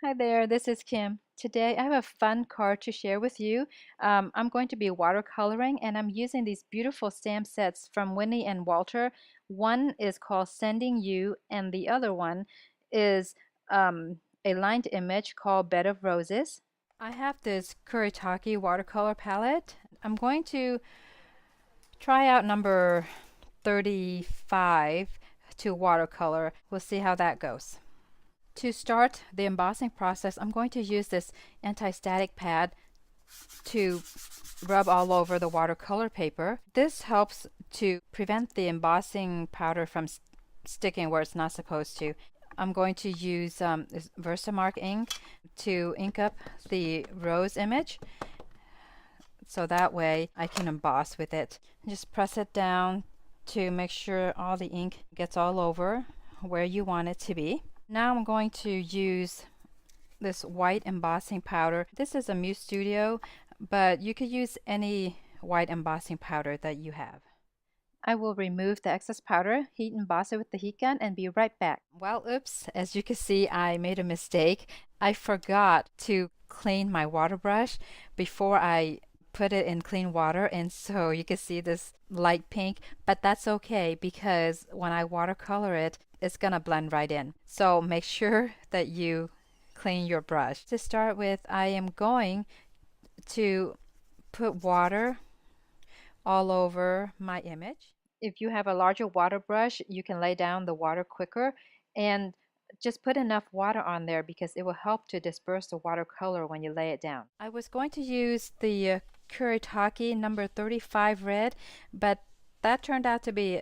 Hi there, this is Kim. Today I have a fun card to share with you. I'm going to be watercoloring and I'm using these beautiful stamp sets from Winnie and Walter. One is called Sending You and the other one is a lined image called Bed of Roses. I have this Kuretake watercolor palette. I'm going to try out number 35 to watercolor. We'll see how that goes. To start the embossing process, I'm going to use this anti-static pad to rub all over the watercolor paper. This helps to prevent the embossing powder from sticking where it's not supposed to. I'm going to use this Versamark ink to ink up the rose image so that way I can emboss with it. Just press it down to make sure all the ink gets all over where you want it to be. Now I'm going to use this white embossing powder. This is a Muse Studio, but you could use any white embossing powder that you have. I will remove the excess powder, heat emboss it with the heat gun, and be right back. Well, oops, as you can see, I made a mistake. I forgot to clean my water brush before I put it in clean water, and so you can see this light pink, but that's okay because when I watercolor it, it's gonna blend right in. So make sure that you clean your brush. To start with, I am going to put water all over my image. If you have a larger water brush, you can lay down the water quicker and just put enough water on there because it will help to disperse the watercolor when you lay it down. I was going to use the Kuretake number 35 red, but that turned out to be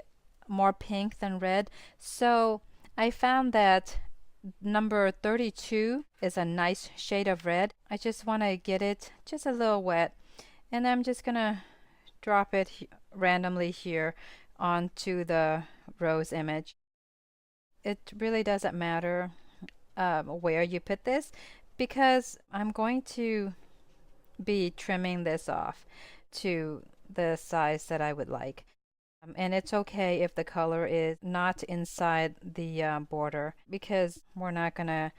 more pink than red. So I found that number 32 is a nice shade of red. I just want to get it just a little wet, and I'm just gonna drop it randomly here onto the rose image. It really doesn't matter where you put this because I'm going to be trimming this off to the size that I would like. And it's okay if the color is not inside the border because we're not going to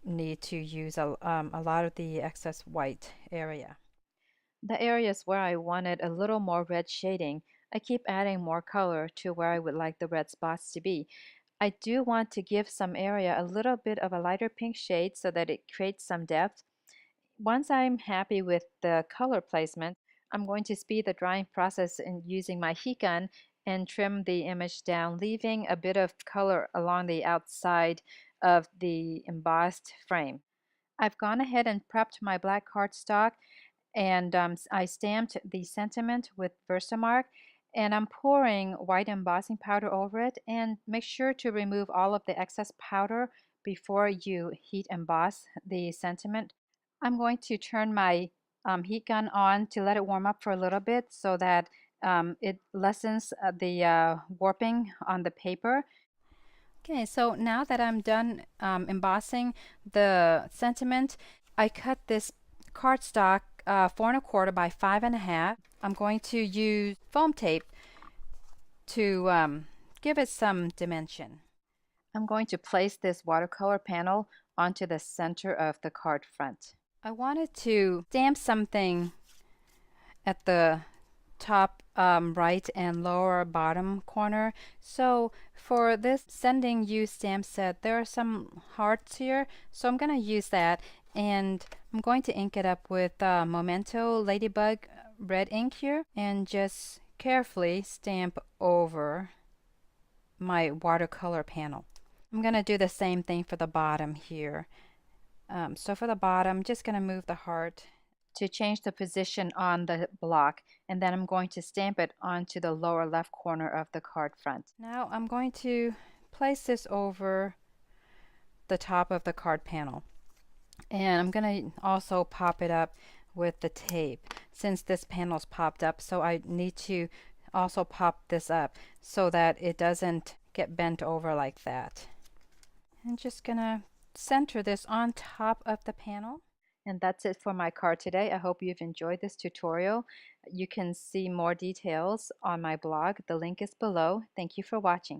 need to use a lot of the excess white area. The areas where I wanted a little more red shading, I keep adding more color to where I would like the red spots to be. I do want to give some area a little bit of a lighter pink shade so that it creates some depth. Once I'm happy with the color placement, I'm going to speed the drying process in using my heat gun and trim the image down, leaving a bit of color along the outside of the embossed frame. I've gone ahead and prepped my black cardstock and I stamped the sentiment with Versamark, and I'm pouring white embossing powder over it, and make sure to remove all of the excess powder before you heat emboss the sentiment. I'm going to turn my heat gun on to let it warm up for a little bit so that it lessens the warping on the paper. Okay, so now that I'm done embossing the sentiment, I cut this cardstock 4 1/4 by 5 1/2. I'm going to use foam tape to give it some dimension. I'm going to place this watercolor panel onto the center of the card front. I wanted to stamp something at the top right and lower bottom corner. So for this Sending You stamp set, there are some hearts here. So I'm going to use that, and I'm going to ink it up with Memento Ladybug red ink here and just carefully stamp over my watercolor panel. I'm going to do the same thing for the bottom here. So for the bottom, just going to move the heart to change the position on the block, and then I'm going to stamp it onto the lower left corner of the card front. Now I'm going to place this over the top of the card panel, and I'm going to also pop it up with the tape since this panel's popped up, so I need to also pop this up so that it doesn't get bent over like that. I'm just gonna center this on top of the panel. And that's it for my card today. I hope you've enjoyed this tutorial. You can see more details on my blog. The link is below. Thank you for watching.